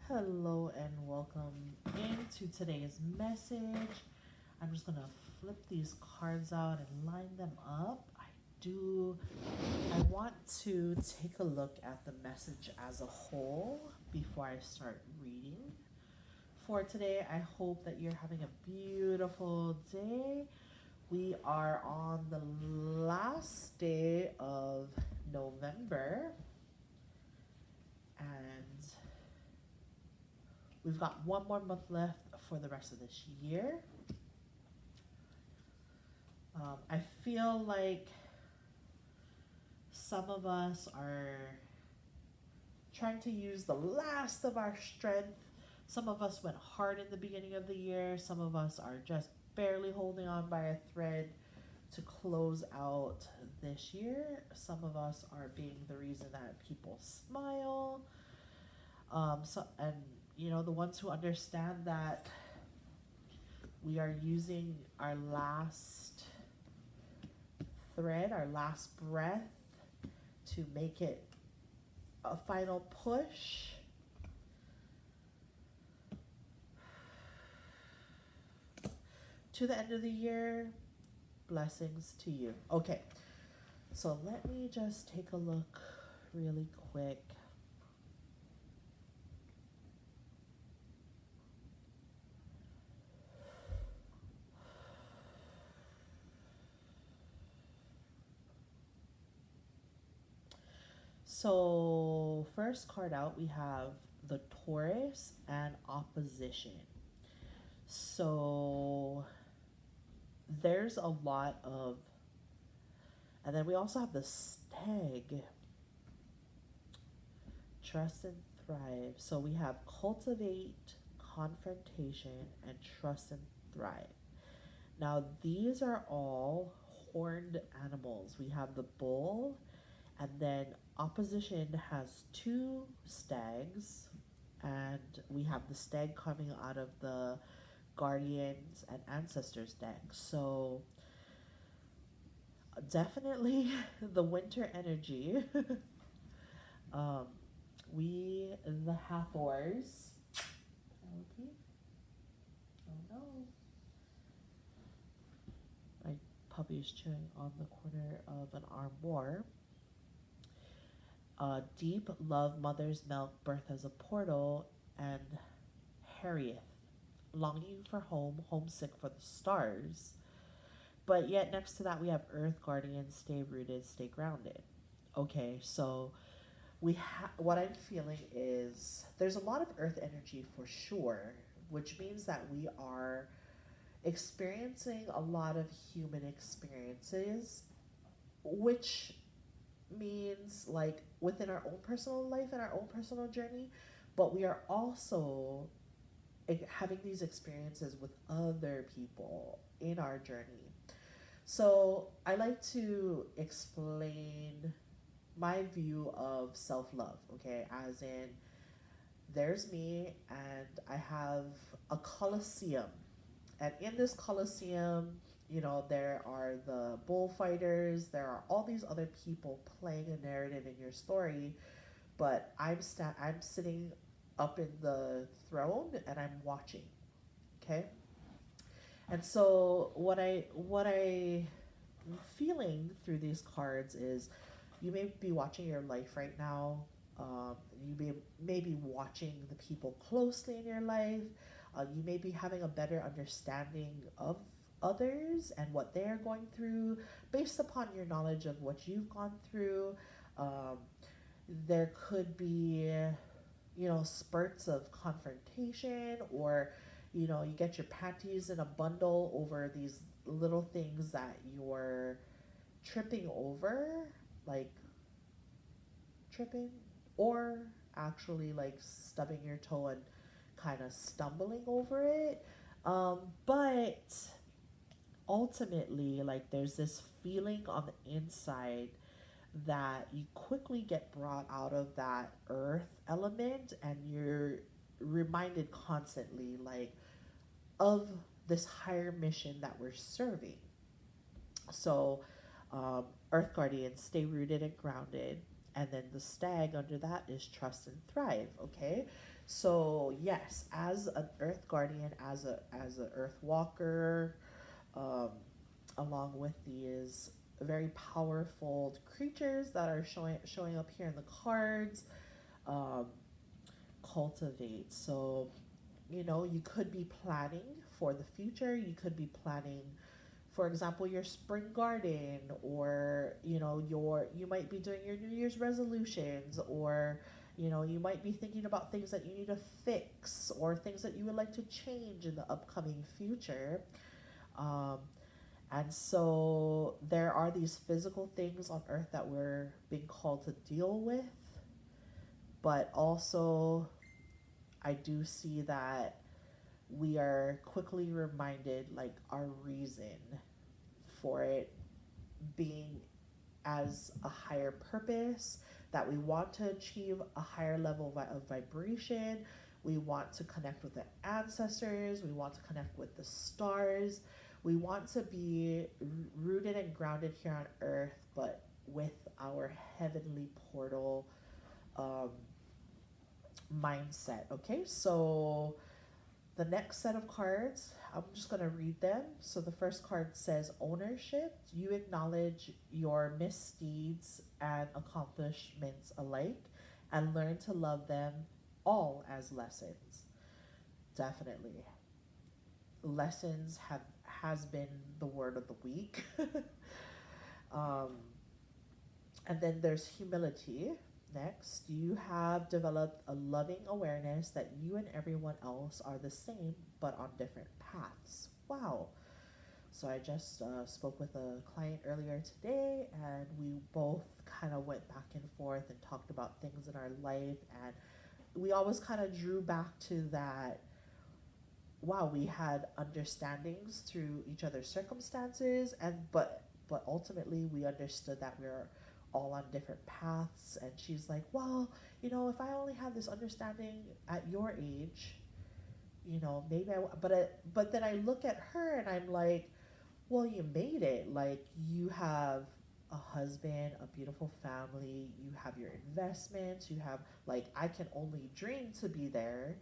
Hello and welcome into today's message. I'm just gonna flip these cards out and line them up. Do I want to take a look at the message as a whole before I start reading. For today, I hope that you're having a beautiful day. We are on the last day of November, and we've got one more month left for the rest of this year. I feel like some of us are trying to use the last of our strength. Some of us went hard in the beginning of the year. Some of us are just barely holding on by a thread to close out this year. Some of us are being the reason that people smile. And the ones who understand that we are using our last thread, our last breath, to make it a final push. To the end of the year, blessings to you. Okay, so let me just take a look really quick. So, first card out, we have the Taurus and opposition. So, there's a lot of, and then we also have the Stag, trust and thrive. So, we have cultivate, confrontation, and trust and thrive. Now, these are all horned animals. We have the bull, and then opposition has two stags, and we have the stag coming out of the guardians and ancestors deck. So definitely the winter energy. um, we the Hathors. Okay. Oh no. My puppy is chewing on the corner of an armoire. Deep love, mother's milk, birth as a portal, and Harriet, longing for home, homesick for the stars. But yet next to that we have Earth Guardian, stay rooted, stay grounded. Okay, so what I'm feeling is there's a lot of Earth energy for sure, which means that we are experiencing a lot of human experiences, which means like within our own personal life and our own personal journey, but we are also having these experiences with other people in our journey. So I like to explain my view of self love, okay? As in, there's me, and I have a coliseum. And in this coliseum, there are the bullfighters, there are all these other people playing a narrative in your story, but I'm sitting up in the throne and I'm watching. Okay? And so what I am feeling through these cards is you may be watching your life right now. You may be watching the people closely in your life. You may be having a better understanding of others and what they're going through based upon your knowledge of what you've gone through. Um, there could be, spurts of confrontation, or, you get your panties in a bundle over these little things that you're tripping over, like tripping, or actually like stubbing your toe and kind of stumbling over it. But ultimately, like, there's this feeling on the inside that you quickly get brought out of that earth element, and you're reminded constantly, like, of this higher mission that we're serving. So, Earth Guardians, stay rooted and grounded. And then the stag under that is trust and thrive. Okay, so yes, as an earth guardian, as a earth walker, um, along with these very powerful creatures that are showing up here in the cards, um, cultivate. So you could be planning for the future. You could be planning, for example, your spring garden, or you might be doing your New Year's resolutions, or you might be thinking about things that you need to fix or things that you would like to change in the upcoming future. um, and so there are these physical things on earth that we're being called to deal with, but also I do see that we are quickly reminded, like, our reason for it being as a higher purpose, that we want to achieve a higher level of vibration. We want to connect with the ancestors. We want to connect with the stars. We want to be rooted and grounded here on earth, but with our heavenly portal um, mindset. Okay, so the next set of cards, I'm just going to read them. So the first card says ownership. You acknowledge your misdeeds and accomplishments alike and learn to love them all as lessons. Definitely. Lessons has been the word of the week. um, and then there's humility. Next, you have developed a loving awareness that you and everyone else are the same but on different paths. Wow. So I just spoke with a client earlier today, and we both kind of went back and forth and talked about things in our life, and we always kind of drew back to that. Wow, we had understandings through each other's circumstances, and but ultimately we understood that we are all on different paths. And she's like, well, if I only had this understanding at your age, maybe but then I look at her and I'm like, well, you made it. Like, you have a husband, a beautiful family, you have your investments, you have, like, I can only dream to be there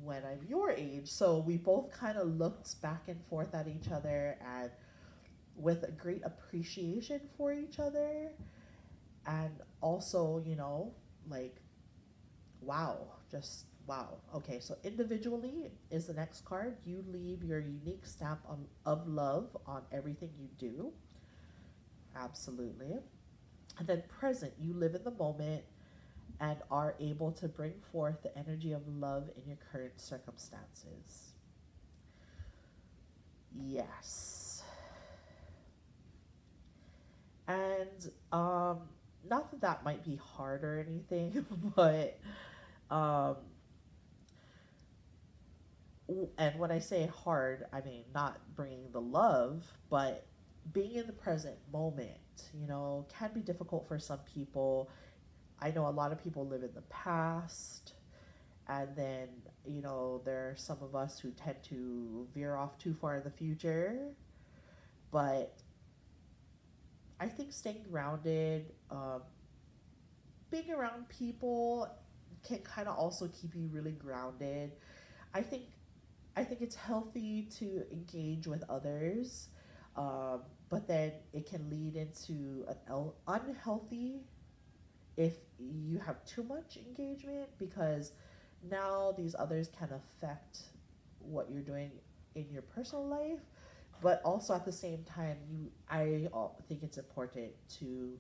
when I'm your age. So we both kind of looked back and forth at each other, and with a great appreciation for each other. And also, like, wow, just wow. Okay, so individually is the next card. You leave your unique stamp of love on everything you do. Absolutely. And then present, you live in the moment and are able to bring forth the energy of love in your current circumstances. Yes. And not that that might be hard or anything, but um, and when I say hard, I mean not bringing the love, but being in the present moment, can be difficult for some people. I know a lot of people live in the past, and then, there are some of us who tend to veer off too far in the future. But I think staying grounded, being around people can kind of also keep you really grounded. I think I think it's healthy to engage with others, um, but then it can lead into an unhealthy if you have too much engagement, because now these others can affect what you're doing in your personal life. But also at the same time, I think it's important to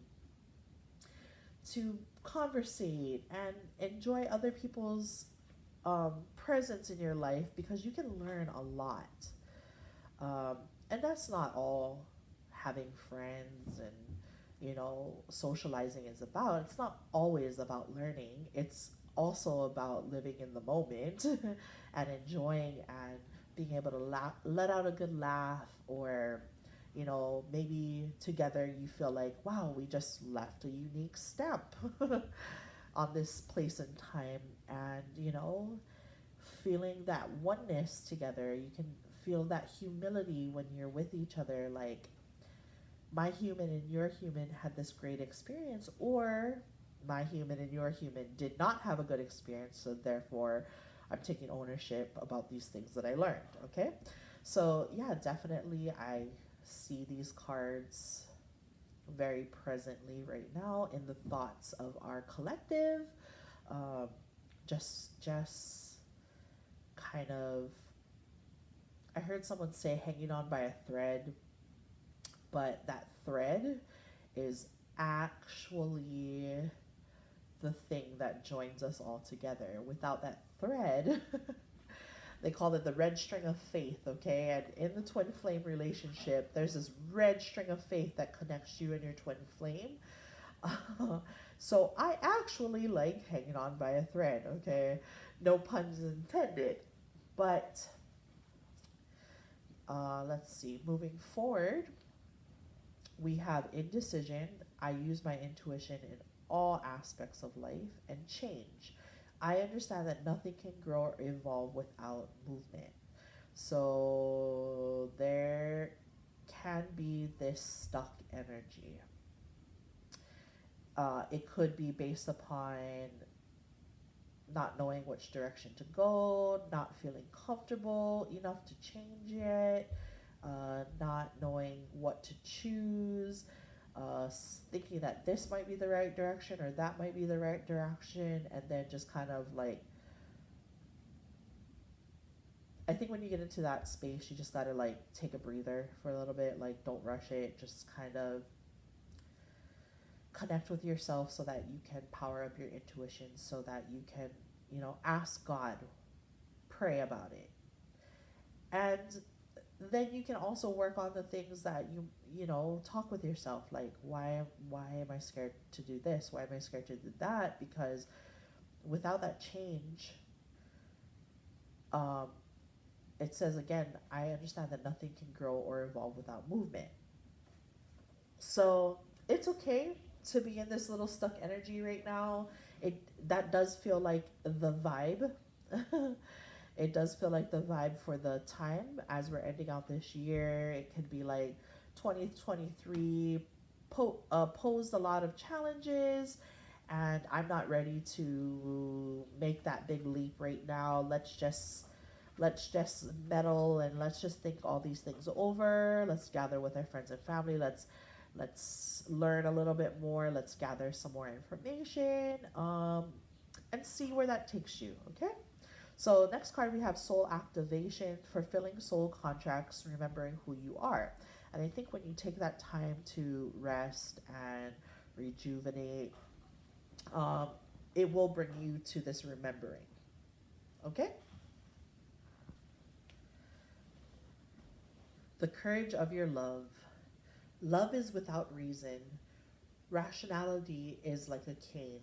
conversate and enjoy other people's presence in your life, because you can learn a lot. Um, and that's not all having friends and socializing is about. It's not always about learning. It's also about living in the moment and enjoying and being able to let out a good laugh, or maybe together you feel like, wow, we just left a unique stamp on this place and time. And feeling that oneness together, you can feel that humility when you're with each other, like, my human and your human had this great experience, or my human and your human did not have a good experience, so therefore I'm taking ownership about these things that I learned. Okay, so yeah, definitely I see these cards very presently right now in the thoughts of our collective. um, just kind of, I heard someone say hanging on by a thread, but that thread is actually the thing that joins us all together. Without that thread, they call it the red string of faith, okay? And in the twin flame relationship, there's this red string of faith that connects you and your twin flame. So I actually like hanging on by a thread, okay? No puns intended. But let's see, moving forward, we have indecision. I use my intuition in all aspects of life, and change. I understand that nothing can grow or evolve without movement. So there can be this stuck energy. It could be based upon not knowing which direction to go, not feeling comfortable enough to change it, not knowing what to choose, thinking that this might be the right direction or that might be the right direction, and then just kind of like, I think when you get into that space, you just gotta like take a breather for a little bit, like don't rush it, just kind of connect with yourself so that you can power up your intuition, so that you can, ask God, pray about it. And then you can also work on the things that talk with yourself, like why am I scared to do this? Why am I scared to do that? Because without that change, um, it says again, I understand that nothing can grow or evolve without movement. So it's okay to be in this little stuck energy right now. It That does feel like the vibe. It does feel like the vibe for the time as we're ending out this year. It could be like 2023 posed a lot of challenges, and I'm not ready to make that big leap right now. Let's just meddle, and let's just think all these things over. Let's gather with our friends and family. Let's learn a little bit more. Let's gather some more information, and see where that takes you. Okay. So next card we have soul activation, fulfilling soul contracts, remembering who you are. And I think when you take that time to rest and rejuvenate, um, it will bring you to this remembering. Okay? The courage of your love. Love is without reason. Rationality is like a cane.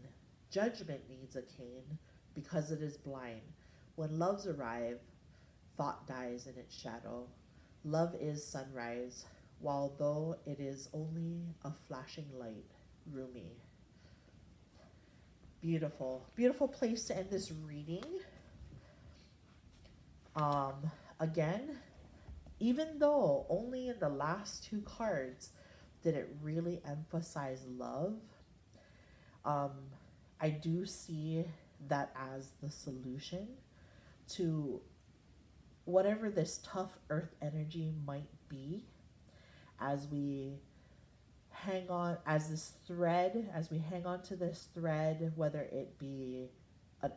Judgment needs a cane because it is blind. When loves arrive, thought dies in its shadow. Love is sunrise, while though it is only a flashing light. Rumi. Beautiful. Beautiful place to end this reading. Um, Again, even though only in the last two cards did it really emphasize love, um, I do see that as the solution to whatever this tough earth energy might be, as we as we hang on to this thread, whether it be a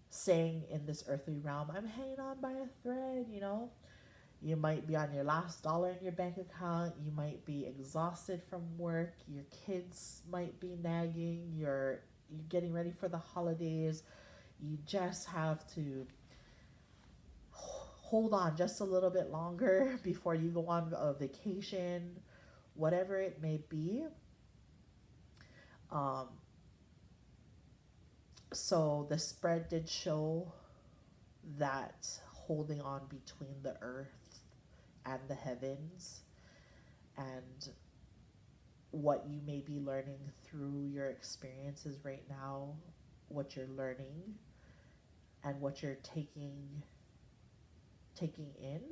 saying in this earthly realm, I'm hanging on by a thread, You might be on your last dollar in your bank account. You might be exhausted from work. Your kids might be nagging. You're getting ready for the holidays. You just have to hold on just a little bit longer before you go on a vacation, whatever it may be. Um, so the spread did show that holding on between the earth and the heavens, and what you may be learning through your experiences right now, what you're learning and what you're taking in.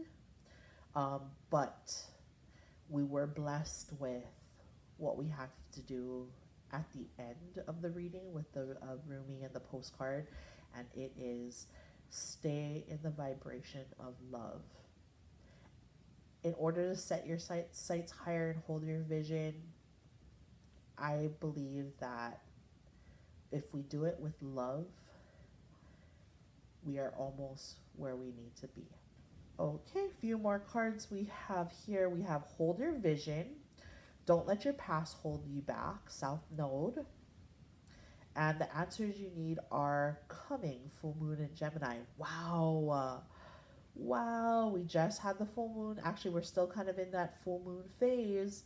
But we were blessed with what we have to do at the end of the reading with the Rumi and the postcard, and it is stay in the vibration of love. In order to set your sights higher and hold your vision, I believe that if we do it with love, we are almost where we need to be. Okay, a few more cards we have here. We have hold your vision. Don't let your past hold you back, South Node. And the answers you need are coming, full moon in Gemini. Wow. Wow, we just had the full moon. Actually, we're still kind of in that full moon phase.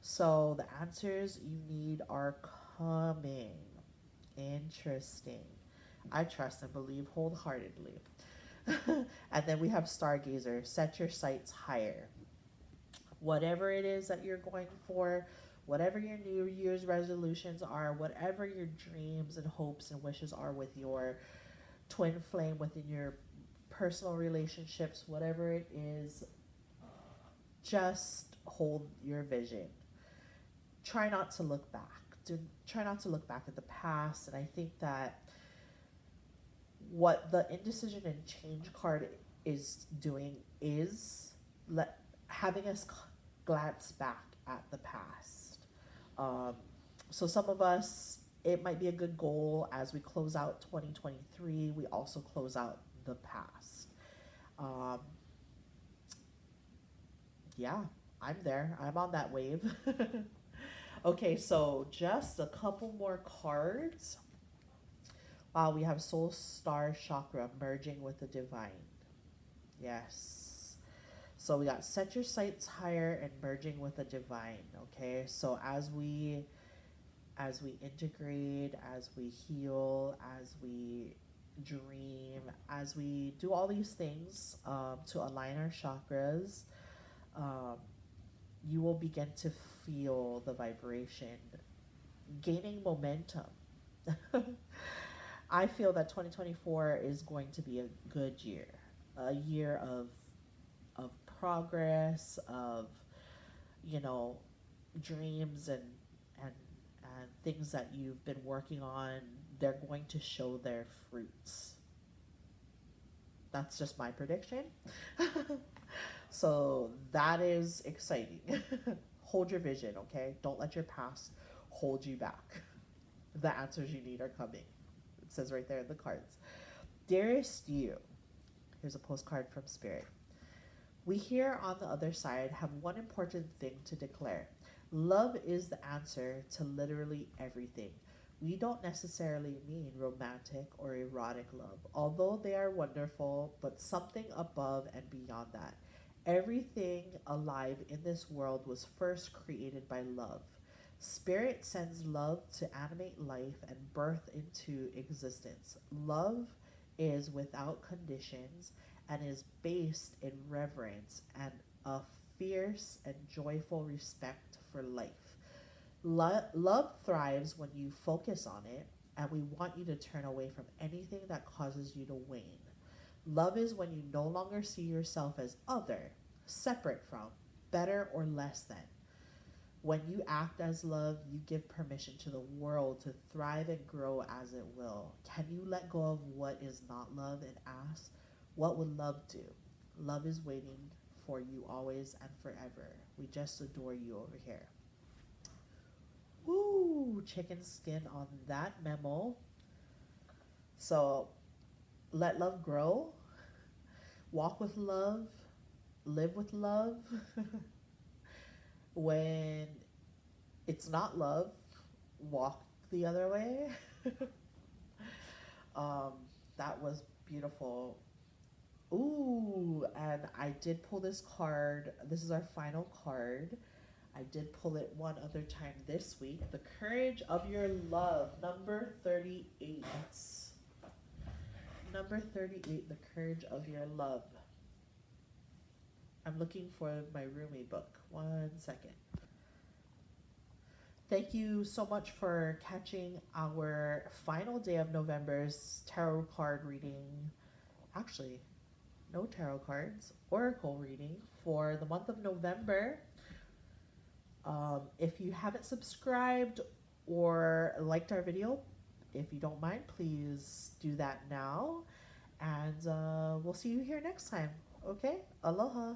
So the answers you need are coming. Interesting. I trust and believe wholeheartedly. And then we have Stargazer, set your sights higher. Whatever it is that you're going for, whatever your New Year's resolutions are, whatever your dreams and hopes and wishes are with your twin flame within your personal relationships, whatever it is, just hold your vision. Try not to look back. Try not to look back at the past. And I think that what the indecision and change card is doing is having us glance back at the past. So some of us, it might be a good goal as we close out 2023. We also close out the past. Yeah, I'm there. I'm on that wave. Okay, so just a couple more cards. Wow, we have Soul Star Chakra merging with the Divine. Yes. So we got set your sights higher and merging with the Divine. Okay, so as we integrate, as we heal, as we dream, as we do all these things to align our chakras, you will begin to feel the vibration gaining momentum. I feel that 2024 is going to be a good year, a year of progress, of dreams and things that you've been working on. They're going to show their fruits. That's just my prediction. So that is exciting. Hold your vision, okay? Don't let your past hold you back. The answers you need are coming. It says right there in the cards. Dearest you, here's a postcard from Spirit. We here on the other side have one important thing to declare. Love is the answer to literally everything. We don't necessarily mean romantic or erotic love, although they are wonderful, but something above and beyond that. Everything alive in this world was first created by love. Spirit sends love to animate life and birth into existence. Love is without conditions and is based in reverence and a fierce and joyful respect for life. Love thrives when you focus on it, and we want you to turn away from anything that causes you to wane. Love is when you no longer see yourself as other, separate from, better, or less than. When you act as love, you give permission to the world to thrive and grow as it will. Can you let go of what is not love and ask, what would love do? Love is waiting for you always and forever. We just adore you over here. Woo! Chicken skin on that memo. So let love grow. Walk with love. Live with love. When it's not love, walk the other way. That was beautiful. Ooh, and I did pull this card. This is our final card. I did pull it one other time this week. The Courage of Your Love, number 38. Number 38, The Courage of Your Love. I'm looking for my Rumi book. 1 second. Thank you so much for catching our final day of November's tarot card reading. Actually, no tarot cards, oracle reading for the month of November. If you haven't subscribed, or liked our video. If you don't mind, please do that now. And we'll see you here next time. Okay? Aloha.